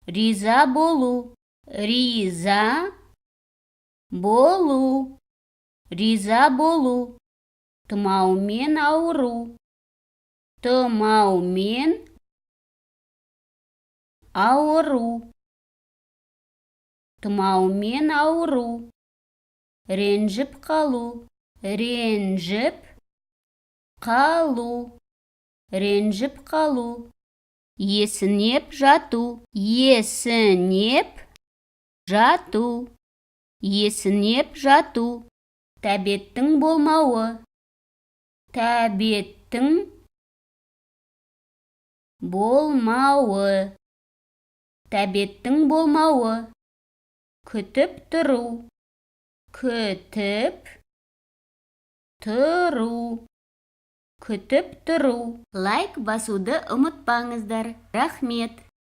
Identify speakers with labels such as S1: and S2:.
S1: Риза болу. Риза болу. Риза болу. Тұмаумен ауыру. Тұмаумен ауыру. Тұмаумен ауыру. Ренжіп қалу. Ренжіп қалу. Ренжіп қалу. Есінеп жату. Есінеп жату. Есінеп жату. Тәбеттің болмауы. Тәбеттің болмауы. Тәбеттің болмауы. Күтіп тұру. Күтіп тұру. Күтіп тұру. Лайк басуды ұмытпаңыздар. Рахмет.